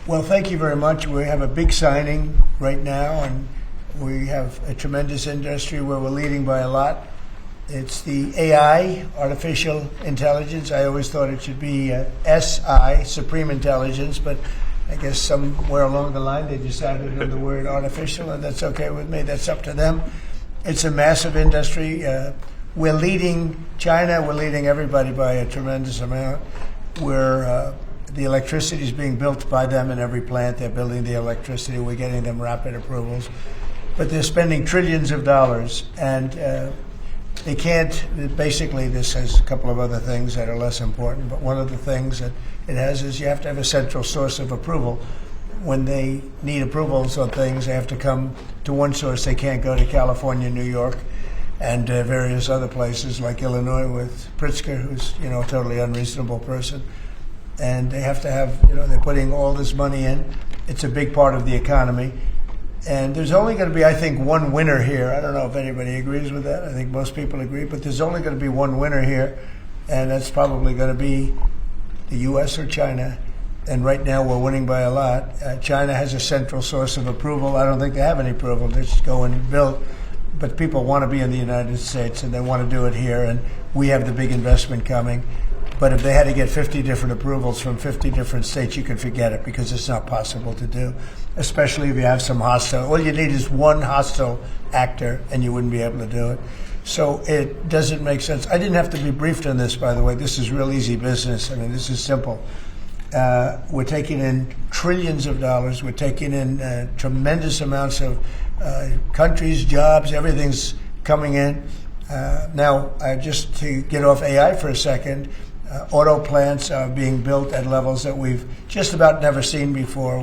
Well, thank you very much. We have a big signing right now, and we have a tremendous industry where we're leading by a lot. It's the AI, artificial intelligence. I always thought it should be SI, supreme intelligence, but I guess somewhere along the line they decided on the word artificial, and that's okay with me. That's up to them. It's a massive industry. We're leading China. We're leading everybody by a tremendous amount. The electricity is being built by them in every plant. They're building the electricity. We're getting them rapid approvals. But they're spending trillions of dollars, and they can't. Basically, this has a couple of other things that are less important, but one of the things that it has is you have to have a central source of approval. When they need approvals on things, they have to come to one source. They can't go to California, New York, and various other places like Illinois with Pritzker, who's a totally unreasonable person. And they have to have, they're putting all this money in. It's a big part of the economy. And there's only going to be, I think, one winner here. I don't know if anybody agrees with that. I think most people agree. But there's only going to be one winner here, and that's probably going to be the U.S. or China. And right now we're winning by a lot. China has a central source of approval. I don't think they have any approval. They just go and build. But people want to be in the United States, and they want to do it here. And we have the big investment coming. But if they had to get 50 different approvals from 50 different states, you can forget it, because it's not possible to do, especially if you have some hostile. All you need is one hostile actor, and you wouldn't be able to do it. So it doesn't make sense. I didn't have to be briefed on this, by the way. This is real easy business. I mean, this is simple. We're taking in trillions of dollars. We're taking in tremendous amounts of countries, jobs, everything's coming in. Now, just to get off AI for a second, auto plants are being built at levels that we've just about never seen before.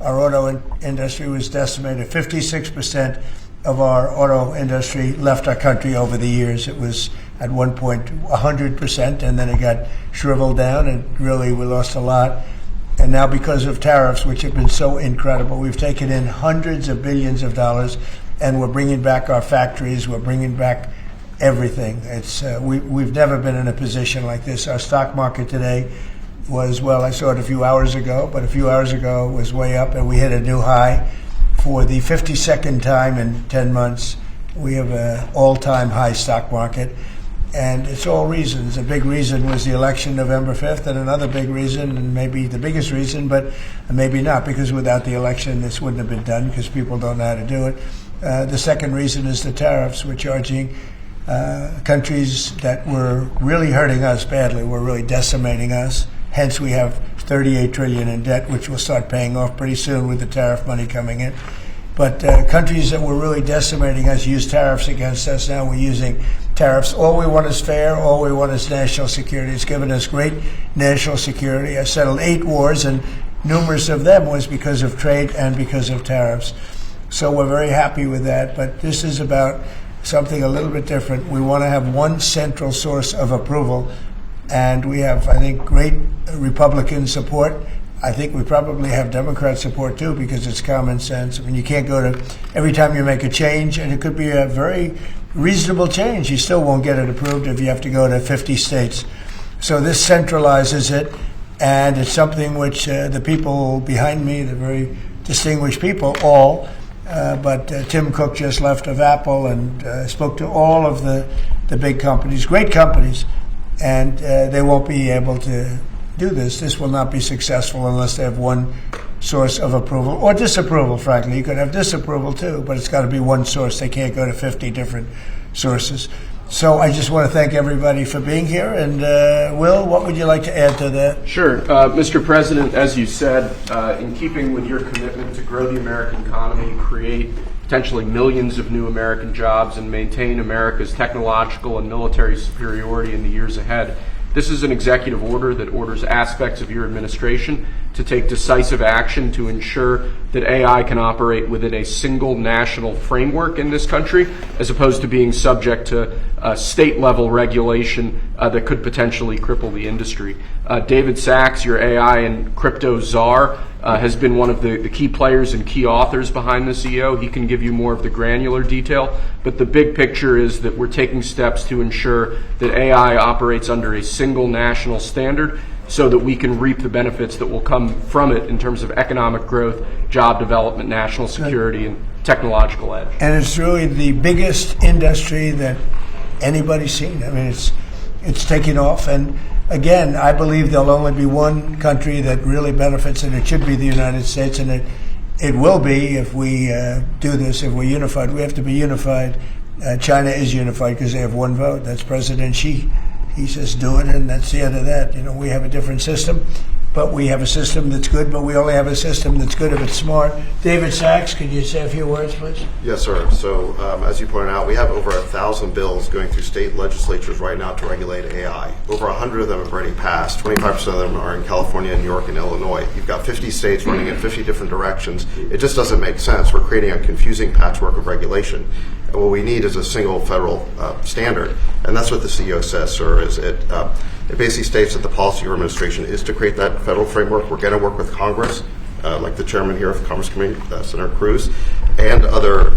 Our auto industry was decimated. 56% of our auto industry left our country over the years. It was at one point 100%, and then it got shriveled down, and really we lost a lot. And now, because of tariffs, which have been so incredible, we've taken in hundreds of billions of dollars, and we're bringing back our factories. We're bringing back everything. We've never been in a position like this. Our stock market today was, well, I saw it a few hours ago, but a few hours ago it was way up, and we hit a new high for the 52nd time in 10 months. We have an all-time high stock market, and it's all reasons. A big reason was the election November 5th, and another big reason, and maybe the biggest reason, but maybe not, because without the election this wouldn't have been done, because people don't know how to do it. The second reason is the tariffs. We're charging countries that were really hurting us badly, were really decimating us. Hence, we have $38 trillion in debt, which will start paying off pretty soon with the tariff money coming in. But countries that were really decimating us use tariffs against us. Now we're using tariffs. All we want is fair. All we want is national security. It's given us great national security. I settled 8 wars, and numerous of them was because of trade and because of tariffs. So we're very happy with that. But this is about something a little bit different. We want to have one central source of approval, and we have, I think, great Republican support. I think we probably have Democrat support too, because it's common sense. I mean, you can't go to every time you make a change, and it could be a very reasonable change. You still won't get it approved if you have to go to 50 states. So this centralizes it, and it's something which the people behind me, the very distinguished people, but Tim Cook just left of Apple, and spoke to all of the big companies, great companies, and they won't be able to do this. This will not be successful unless they have one source of approval, or disapproval, frankly. You could have disapproval too, but it's got to be one source. They can't go to 50 different sources. So I just want to thank everybody for being here. And Will, what would you like to add to that? Sure. Mr. President, as you said, in keeping with your commitment to grow the American economy, create potentially millions of new American jobs, and maintain America's technological and military superiority in the years ahead, this is an executive order that orders aspects of your administration to take decisive action to ensure that AI can operate within a single national framework in this country, as opposed to being subject to state-level regulation that could potentially cripple the industry. David Sachs, your AI and crypto czar, has been one of the key players and key authors behind this EO. He can give you more of the granular detail, but the big picture is that we're taking steps to ensure that AI operates under a single national standard so that we can reap the benefits that will come from it in terms of economic growth, job development, national security, and technological edge. And it's really the biggest industry that anybody's seen. I mean, it's taking off. And again, I believe there'll only be one country that really benefits, and it should be the United States. And it will be if we do this, if we're unified. We have to be unified. China is unified because they have one vote. That's President Xi. He says do it, and that's the end of that. You know, we have a different system, but we have a system that's good, but we only have a system that's good if it's smart. David Sachs, could you say a few words, please? Yes, sir. So, as you pointed out, we have over 1,000 bills going through state legislatures right now to regulate AI. Over 100 of them have already passed. 25% of them are in California, New York, and Illinois. You've got 50 states running in 50 different directions. It just doesn't make sense. We're creating a confusing patchwork of regulation. And what we need is a single federal standard. And that's what the CEO says, sir, is it basically states that the policy of your administration is to create that federal framework. We're going to work with Congress, like the chairman here of the Commerce Committee, Senator Cruz, and other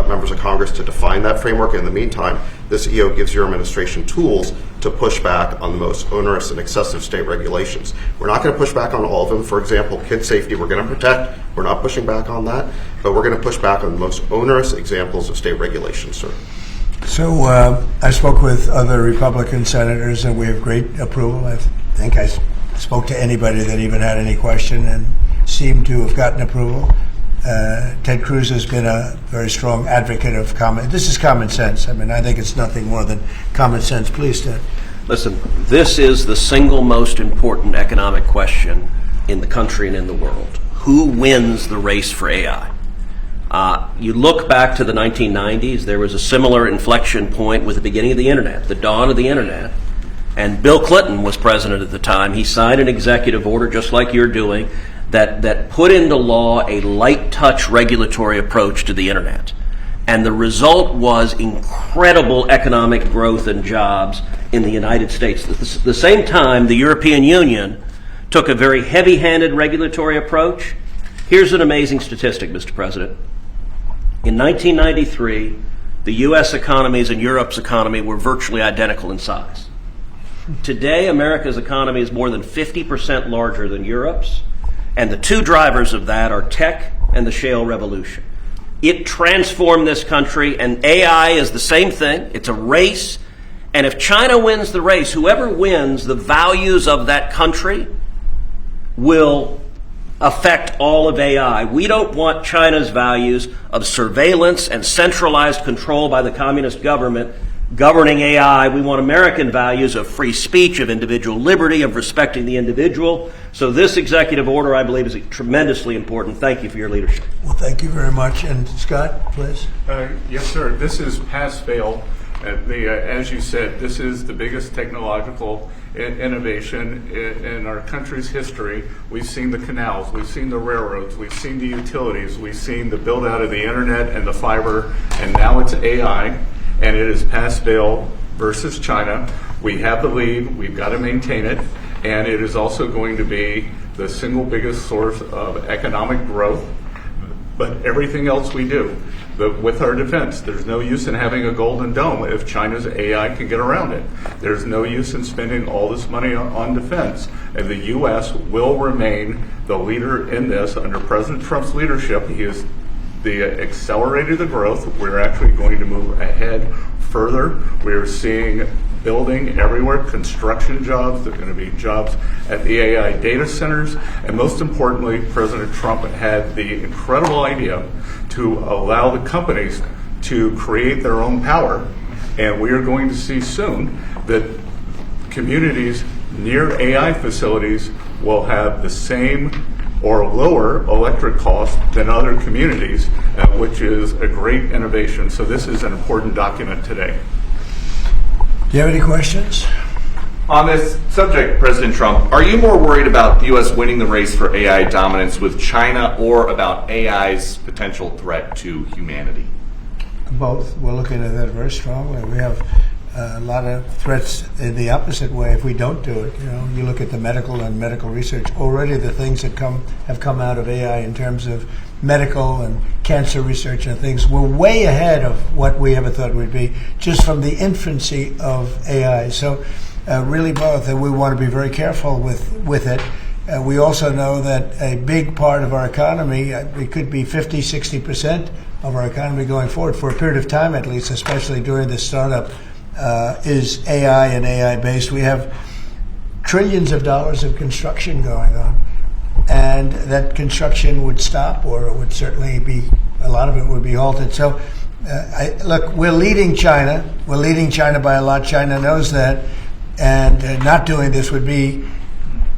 members of Congress to define that framework. In the meantime, the CEO gives your administration tools to push back on the most onerous and excessive state regulations. We're not going to push back on all of them. For example, kid safety, we're going to protect. We're not pushing back on that, but we're going to push back on the most onerous examples of state regulations, sir. So I spoke with other Republican senators, and we have great approval. I think I spoke to anybody that even had any question and seemed to have gotten approval. Ted Cruz has been a very strong advocate of this is common sense. I mean, I think it's nothing more than common sense. Please, Ted. Listen, this is the single most important economic question in the country and in the world. Who wins the race for AI? You look back to the 1990s, there was a similar inflection point with the beginning of the internet, the dawn of the internet. And Bill Clinton was president at the time. He signed an executive order, just like you're doing, that put into law a light touch regulatory approach to the internet. And the result was incredible economic growth and jobs in the United States. At the same time, the European Union took a very heavy-handed regulatory approach. Here's an amazing statistic, Mr. President. In 1993, the U.S. economies and Europe's economy were virtually identical in size. Today, America's economy is more than 50% larger than Europe's, and the two drivers of that are tech and the shale revolution. It transformed this country, and AI is the same thing. It's a race, and if China wins the race, whoever wins, the values of that country will affect all of AI. We don't want China's values of surveillance and centralized control by the communist government governing AI. We want American values of free speech, of individual liberty, of respecting the individual. So this executive order, I believe, is tremendously important. Thank you for your leadership. Well, thank you very much. And Scott, please. Yes, sir. This is pass-fail. As you said, this is the biggest technological innovation in our country's history. We've seen the canals, we've seen the railroads, we've seen the utilities, we've seen the build out of the internet and the fiber, and now it's AI, and it is pass-fail versus China. We have the lead, we've got to maintain it, and it is also going to be the single biggest source of economic growth. But everything else we do, with our defense, there's no use in having a golden dome if China's AI can get around it. There's no use in spending all this money on defense. And the U.S. will remain the leader in this under President Trump's leadership. He has accelerated the growth. We're actually going to move ahead further. We're seeing building everywhere, construction jobs. There are going to be jobs at the AI data centers. And most importantly, President Trump had the incredible idea to allow the companies to create their own power. And we are going to see soon that communities near AI facilities will have the same or lower electric costs than other communities, which is a great innovation. So this is an important document today. Do you have any questions? On this subject, President Trump, are you more worried about the U.S. winning the race for AI dominance with China or about AI's potential threat to humanity? Both. We're looking at that very strongly. We have a lot of threats in the opposite way if we don't do it. You know, you look at the medical and medical research. Already the things that have come out of AI in terms of medical and cancer research and things, we're way ahead of what we ever thought we'd be just from the infancy of AI. So really both, and we want to be very careful with it. We also know that a big part of our economy, it could be 50, 60% of our economy going forward for a period of time at least, especially during the startup, is AI and AI based. We have trillions of dollars of construction going on, and that construction would stop, or it would certainly be, a lot of it would be halted. So look, we're leading China. We're leading China by a lot. China knows that, and not doing this would be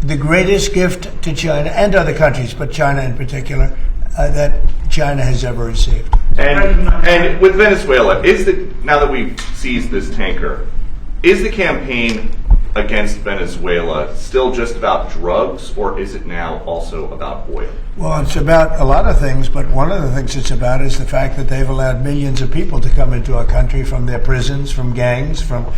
the greatest gift to China and other countries, but China in particular, that China has ever received. And with Venezuela, now that we've seized this tanker, is the campaign against Venezuela still just about drugs, or is it now also about oil? Well, it's about a lot of things, but one of the things it's about is the fact that they've allowed millions of people to come into our country from their prisons, from gangs, from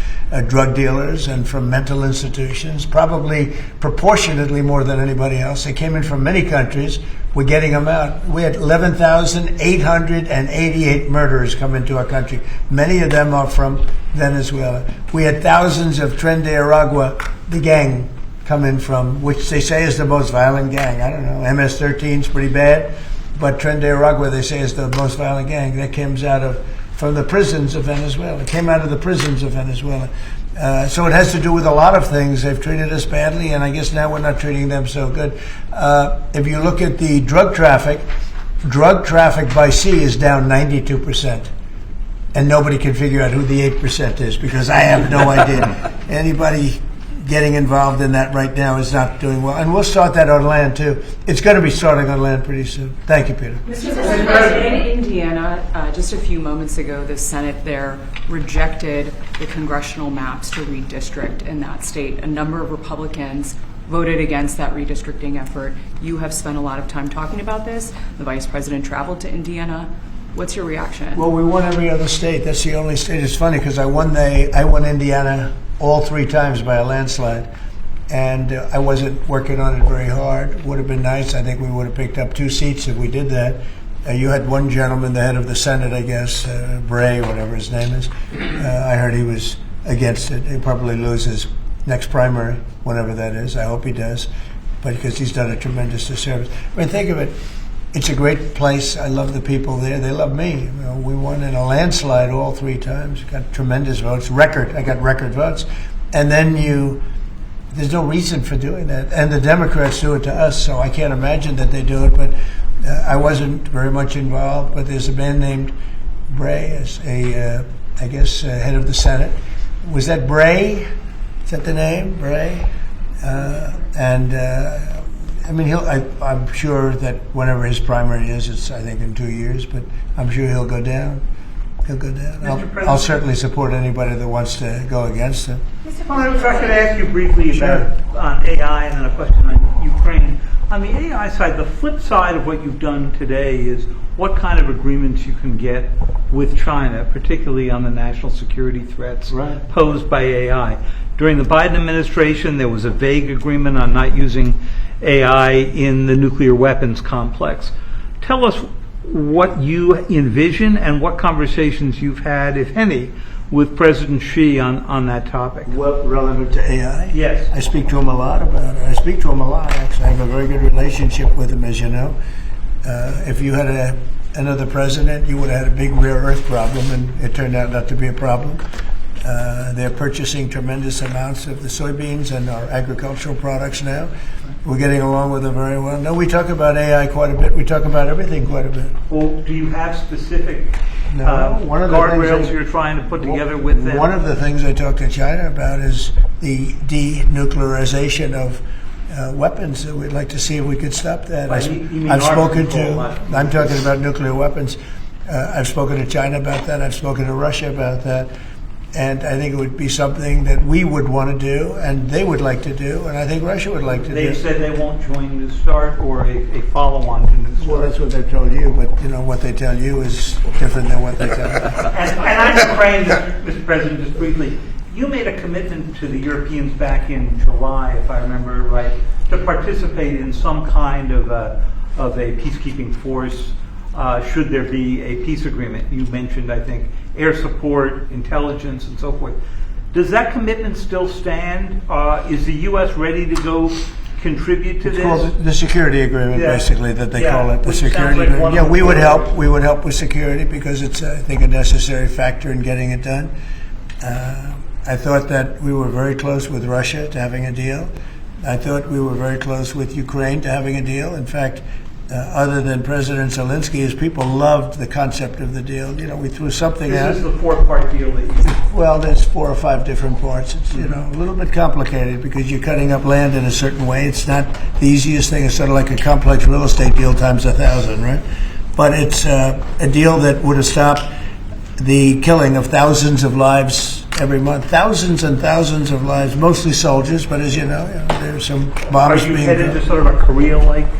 drug dealers, and from mental institutions, probably proportionately more than anybody else. They came in from many countries. We're getting them out. We had 11,888 murderers come into our country. Many of them are from Venezuela. We had thousands of Tren de Aragua, the gang, come in from, which they say is the most violent gang. I don't know, MS-13 is pretty bad, but Tren de Aragua, they say, is the most violent gang. That comes from the prisons of Venezuela. It came out of the prisons of Venezuela. So it has to do with a lot of things. They've treated us badly, and I guess now we're not treating them so good. If you look at the drug traffic by sea is down 92%. And nobody can figure out who the 8% is, because I have no idea. Anybody getting involved in that right now is not doing well. And we'll start that on land, too. It's going to be starting on land pretty soon. Thank you, Peter. Mr. President, in Indiana, just a few moments ago, the Senate there rejected the congressional maps to redistrict in that state. A number of Republicans voted against that redistricting effort. You have spent a lot of time talking about this. The Vice President traveled to Indiana. What's your reaction? Well, we won every other state. That's the only state. It's funny because I won Indiana all 3 times by a landslide, and I wasn't working on it very hard. Would have been nice. I think we would have picked up 2 seats if we did that. You had one gentleman, the head of the Senate, I guess, Bray, whatever his name is. I heard he was against it. He'll probably lose his next primary, whenever that is. I hope he does, but because he's done a tremendous disservice. I mean, think of it. It's a great place. I love the people there. They love me. You know, we won in a landslide all 3 times. Got tremendous votes. I got record votes. And then there's no reason for doing that. And the Democrats do it to us, so I can't imagine that they do it. But I wasn't very much involved. But there's a man named Bray, as head of the Senate. Was that Bray? Is that the name, Bray? I mean, I'm sure that whenever his primary is, it's, I think, in 2 years, but I'm sure he'll go down. He'll go down. I'll certainly support anybody that wants to go against him. Well, if I could ask you briefly Sure. about on AI and then a question on Ukraine. On the AI side, the flip side of what you've done today is what kind of agreements you can get with China, particularly on the national security threats posed by AI. During the Biden administration, there was a vague agreement on not using AI in the nuclear weapons complex. Tell us what you envision and what conversations you've had, if any, with President Xi on that topic. Well, relevant to AI? Yes. I speak to him a lot about it. I speak to him a lot, actually. I have a very good relationship with him, as you know. If you had another president, you would have had a big rare earth problem, and it turned out not to be a problem. They're purchasing tremendous amounts of the soybeans and our agricultural products now. We're getting along with them very well. No, we talk about AI quite a bit. We talk about everything quite a bit. Well, do you have specific One of the guardrails things you're trying to put together with them? One of the things I talk to China about is the denuclearization of weapons. We'd like to see if we could stop that. I'm talking about nuclear weapons. I've spoken to China about that. I've spoken to Russia about that. And I think it would be something that we would want to do, and they would like to do, and I think Russia would like to do. They've said they won't join New START or a follow-on to New START. Well, that's what they've told you, but what they tell you is different than what they tell me. And on Ukraine, Mr. President, just briefly, you made a commitment to the Europeans back in July, if I remember right, to participate in some kind of a peacekeeping force should there be a peace agreement. You mentioned, I think, air support, intelligence, and so forth. Does that commitment still stand? Is the U.S. ready to go contribute to It's this? called the security agreement, Yeah. basically, that they Yeah, call it, the which sounds security like agreement. one Yeah, of the we would core- help. We would help with security because it's, I think, a necessary factor in getting it done. I thought that we were very close with Russia to having a deal. I thought we were very close with Ukraine to having a deal. In fact, other than President Zelensky, his people loved the concept of the deal. You know, we threw something out. This is the four-part deal that you... Well, there's 4 or 5 different parts. It's, you know, a little bit complicated because you're cutting up land in a certain way. It's not the easiest thing. It's sort of like a complex real estate deal times 1,000, right? But it's a deal that would have stopped the killing of thousands of lives every month. Thousands and thousands of lives, mostly soldiers, but as you know there's some Are bombs you being headed dropped. to sort of a Korea-like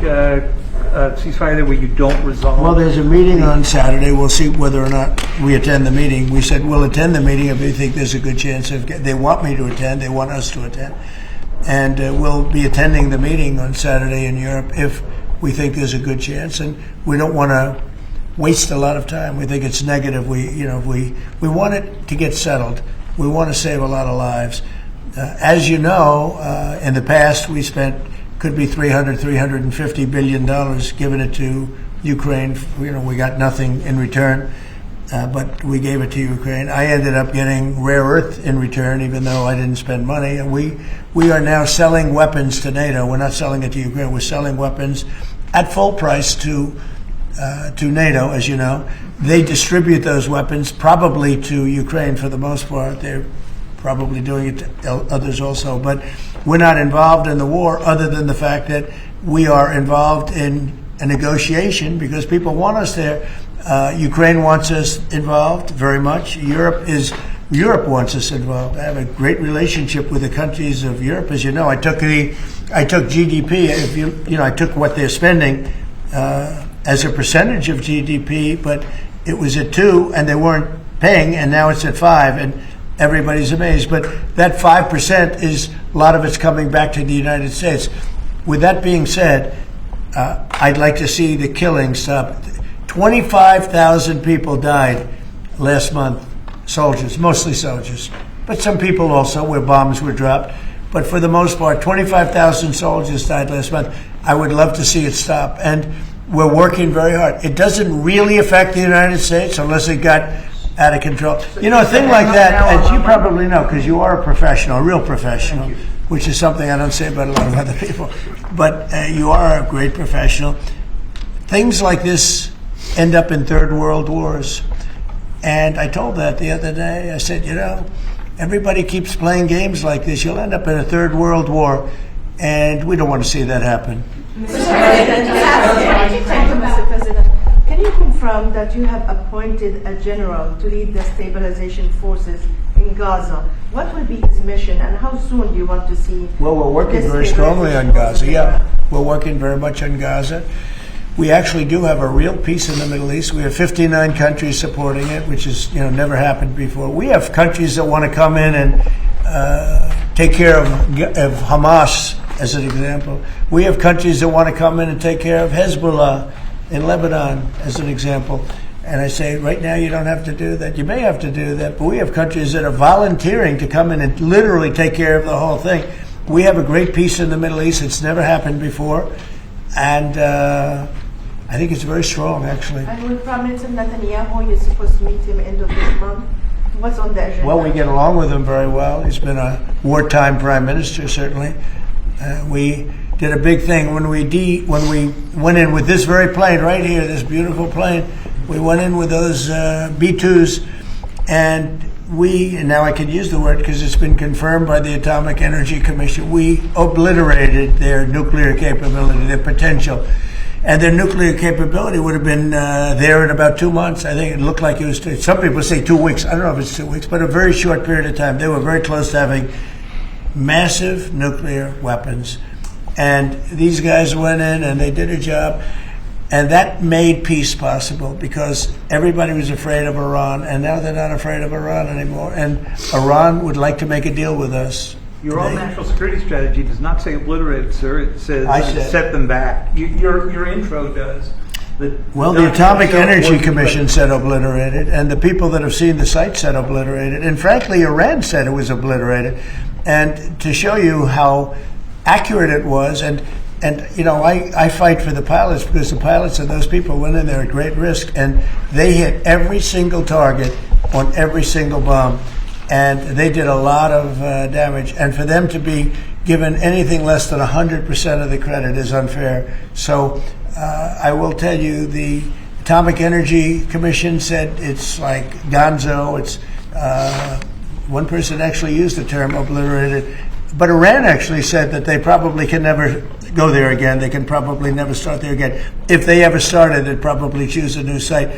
ceasefire there where you don't resolve? Well, there's a meeting on Saturday. We'll see whether or not we attend the meeting. We said we'll attend the meeting if we think there's a good chance of. They want me to attend. They want us to attend, and we'll be attending the meeting on Saturday in Europe if we think there's a good chance. And we don't want to waste a lot of time. We think it's negative. We want it to get settled. We want to save a lot of lives. As you know, in the past we spent could be $350 billion giving it to Ukraine. You know, we got nothing in return, but we gave it to Ukraine. I ended up getting rare earth in return, even though I didn't spend money. And we are now selling weapons to NATO. We're not selling it to Ukraine. We're selling weapons at full price to NATO, as you know. They distribute those weapons probably to Ukraine for the most part. They're probably doing it to others also. But we're not involved in the war other than the fact that we are involved in a negotiation because people want us there. Ukraine wants us involved very much. Europe wants us involved. I have a great relationship with the countries of Europe. As you know, I took GDP. I took what they're spending as a percentage of GDP, but it was at 2 and they weren't paying, and now it's at 5, and everybody's amazed. But that 5% is a lot of it's coming back to the United States. With that being said, I'd like to see the killing stop. 25,000 people died last month, soldiers, mostly soldiers, but some people also where bombs were dropped. But for the most part, 25,000 soldiers died last month. I would love to see it stop. And we're working very hard. It doesn't really affect the United States unless it got out of control. You know, a thing like that, as you probably know, because you are a professional, a real professional, which is something I don't say about a lot of other people, but you are a great professional. Things like this end up in third world wars. And I told that the other day. I said, you know, everybody keeps playing games like this. You'll end up in a third world war, and we don't want to see that happen. Mr. President, can you confirm that you have appointed a general to lead the stabilization forces in Gaza? What will be his mission, and how soon do you want to see? Well, we're working very strongly on Gaza. Yeah, we're working very much on Gaza. We actually do have a real peace in the Middle East. We have 59 countries supporting it, which is never happened before. We have countries that want to come in and take care of Hamas, as an example. We have countries that want to come in and take care of Hezbollah in Lebanon, as an example. And I say, right now you don't have to do that. You may have to do that, but we have countries that are volunteering to come in and literally take care of the whole thing. We have a great peace in the Middle East. It's never happened before. And I think it's very strong, actually. And with Prime Minister Netanyahu, you're supposed to meet him end of this month. What's on the agenda? Well, we get along with him very well. He's been a wartime prime minister, certainly. We did a big thing when we went in with this very plane right here, this beautiful plane. We went in with those B-2s, and now I can use the word because it's been confirmed by the Atomic Energy Commission, we obliterated their nuclear capability, their potential. And their nuclear capability would have been there in about 2 months. I think it looked like it was, some people say 2 weeks. I don't know if it's 2 weeks, but a very short period of time. They were very close to having massive nuclear weapons. And these guys went in and they did a job. And that made peace possible because everybody was afraid of Iran. And now they're not afraid of Iran anymore. And Iran would like to make a deal with us. Your own national security strategy does not say obliterated, sir. It says I said, set them back. Your intro does. Well, the Atomic Energy Commission said obliterated, and the people that have seen the site said obliterated, and frankly, Iran said it was obliterated. And to show you how accurate it was, and you know, I fight for the pilots because the pilots and those people went in there at great risk, and they hit every single target on every single bomb, and they did a lot of damage. And for them to be given anything less than 100% of the credit is unfair. So I will tell you, the Atomic Energy Commission said it's like gonzo. It's one person actually used the term obliterated. But Iran actually said that they probably can never go there again. They can probably never start there again. If they ever started, they'd probably choose a new site.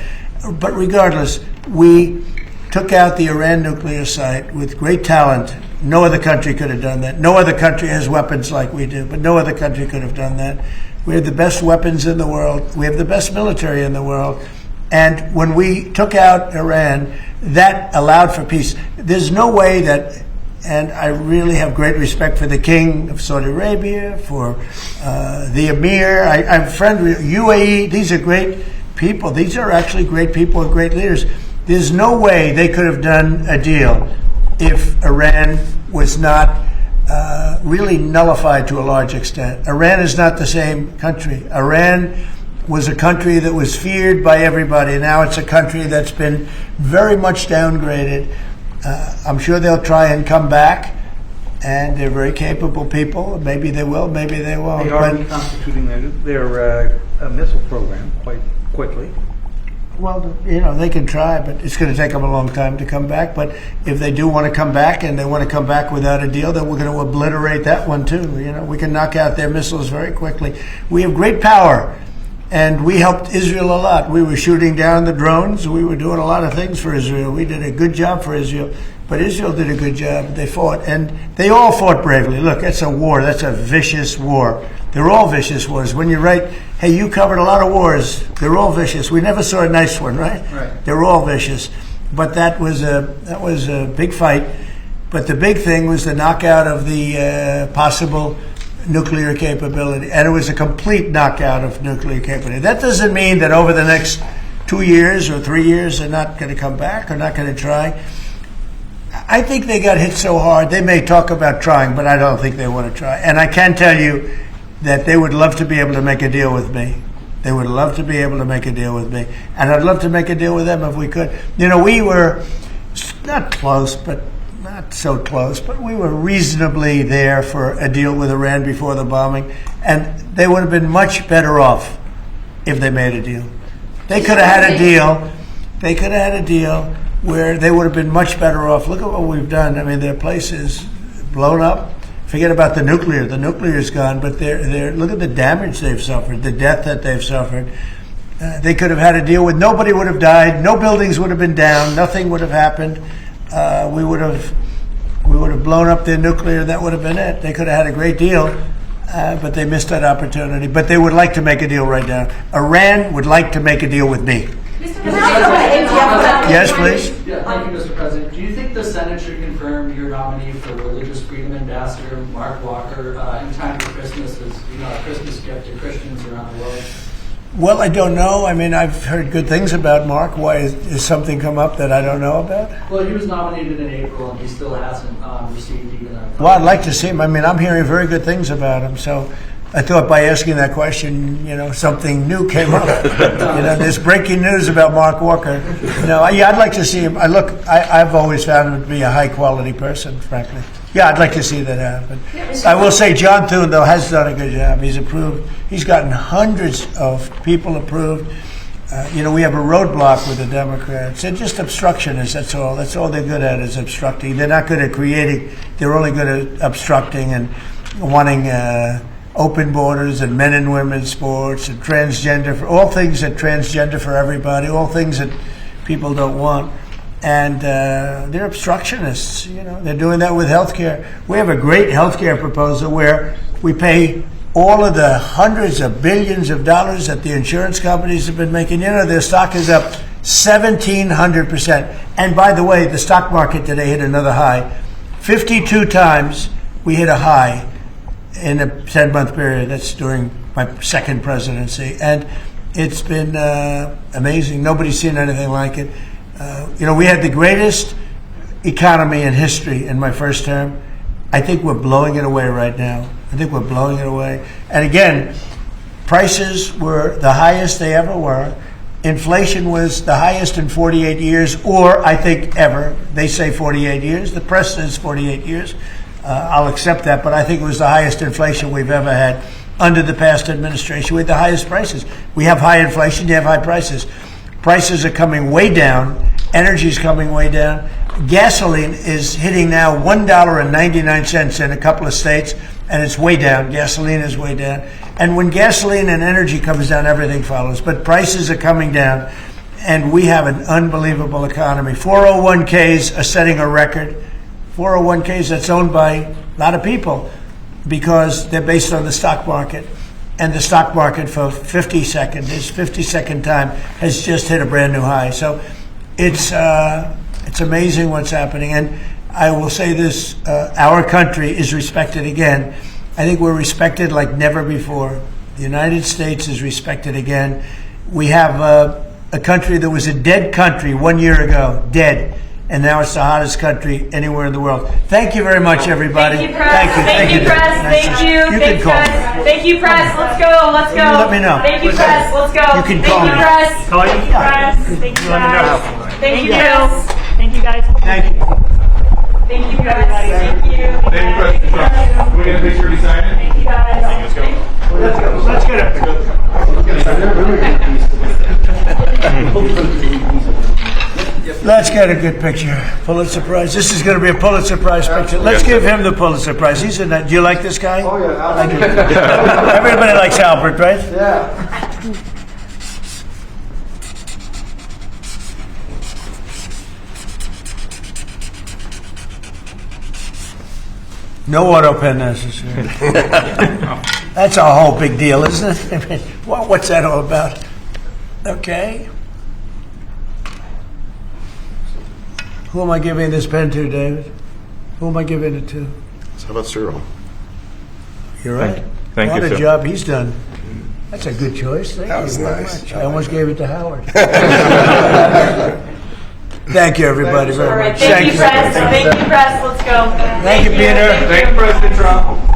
But regardless, we took out the Iran nuclear site with great talent. No other country could have done that. No other country has weapons like we do, but no other country could have done that. We have the best weapons in the world. We have the best military in the world. And when we took out Iran, that allowed for peace. There's no way that, and I really have great respect for the King of Saudi Arabia, for the Emir. I'm friend with UAE. These are great people. These are actually great people and great leaders. There's no way they could have done a deal if Iran was not really nullified to a large extent. Iran is not the same country. Iran was a country that was feared by everybody. Now it's a country that's been very much downgraded. I'm sure they'll try and come back, and they're very capable people. Maybe they will, maybe they won't. They are reconstituting their missile program quite quickly. Well, you know, they can try, but it's going to take them a long time to come back. But if they do want to come back, and they want to come back without a deal, then we're going to obliterate that one too. You know, we can knock out their missiles very quickly. We have great power, and we helped Israel a lot. We were shooting down the drones. We were doing a lot of things for Israel. We did a good job for Israel. But Israel did a good job. They fought, and they all fought bravely. Look, that's a war. That's a vicious war. They're all vicious wars. When you write, hey, you covered a lot of wars, they're all vicious. We never saw a nice one, right? Right. They're all vicious. But that was a big fight. But the big thing was the knockout of the possible nuclear capability. And it was a complete knockout of nuclear capability. That doesn't mean that over the next 2 years or 3 years they're not going to come back or not going to try. I think they got hit so hard, they may talk about trying, but I don't think they want to try. And I can tell you that they would love to be able to make a deal with me. They would love to be able to make a deal with me. And I'd love to make a deal with them if we could. You know, we were not close, but not so close, but we were reasonably there for a deal with Iran before the bombing. And they would have been much better off if they made a deal. They could have had a deal. They could have had a deal where they would have been much better off. Look at what we've done. I mean, their place is blown up. Forget about the nuclear. The nuclear is gone, but they're look at the damage they've suffered, the death that they've suffered. They could have had a deal with nobody would have died, no buildings would have been down, nothing would have happened. We would have blown up their nuclear. That would have been it. They could have had a great deal, but they missed that opportunity. But they would like to make a deal right now. Iran would like to make a deal with me. Yes, please. Yeah, thank you, Mr. President. Do you think the Senate should confirm your nominee for Religious Freedom Ambassador, Mark Walker, in time for Christmas as a Christmas gift to Christians around the world? Well, I don't know. I mean, I've heard good things about Mark. Why is something come up that I don't know about? Well, he was nominated in April, and he still hasn't received even a... Well, I'd like to see him. I mean, I'm hearing very good things about him, so I thought by asking that question, something new came up. There's breaking news about Mark Walker. I'd like to see him. I've always found him to be a high-quality person, frankly. Yeah, I'd like to see that happen. I will say John Thune, though, has done a good job. He's approved. He's gotten hundreds of people approved. We have a roadblock with the Democrats. They're just obstructionists, that's all. That's all they're good at is obstructing. They're not good at creating. They're only good at obstructing and wanting open borders and men and women's sports and transgender, all things that transgender for everybody, all things that people don't want. And they're obstructionists. They're doing that with healthcare. We have a great healthcare proposal where we pay all of the hundreds of billions of dollars that the insurance companies have been making. Their stock is up 1,700%. And by the way, the stock market today hit another high. 52 times we hit a high in a 10-month period. That's during my second presidency. And It's been amazing. Nobody's seen anything like it. We had the greatest economy in history in my first term. I think we're blowing it away right now. I think we're blowing it away. And again, prices were the highest they ever were. Inflation was the highest in 48 years, or I think ever. They say 48 years. The press says 48 years. I'll accept that, but I think it was the highest inflation we've ever had under the past administration. We had the highest prices. We have high inflation, you have high prices. Prices are coming way down. Energy is coming way down. Gasoline is hitting now $1.99 in a couple of states, and it's way down. Gasoline is way down. And when gasoline and energy comes down, everything follows. But prices are coming down, and we have an unbelievable economy. 401ks are setting a record. 401ks that's owned by a lot of people because they're based on the stock market. And the stock market for 52nd time has just hit a brand new high. So it's amazing what's happening. And I will say this, our country is respected again. I think we're respected like never before. The United States is respected again. We have a country that was a dead country 1 year ago, dead. And now it's the hottest country anywhere in the world. Thank you very much, everybody. Thank you, press. Thank you, press. Thank you. You can call me. Thank you, press. Let's go. Let's go. Let me know. Thank you, press. Let's go. You can call me. Press. Call you? Thank you, press. Thank you, guys. Thank you, press. Thank you, guys. Thank you. Thank you, guys. Thank you. Thank you, President Trump. Can we get a picture beside it? Thank you, guys. Let's go. Let's get Let's get a good picture. Pulitzer Prize. This is going to be a Pulitzer Prize picture. Let's give him the Pulitzer Prize. He's in that. Do you like this guy? Oh, yeah. I do. Everybody likes Albert, right? Yeah. No auto pen necessary. That's a whole big deal, isn't it? I mean, what's that all about? Okay. Who am I giving this pen to, David? Who am I giving it to? So how about Cyril? You're right. Thank what you, a sir. job he's done. That's a good choice. Thank That you was very nice. much. I almost gave it to Howard. Thank you, everybody, All very right. much. Thank you, press. Thank you, press. Let's go. Thank you, Peter. Thank you, President Trump.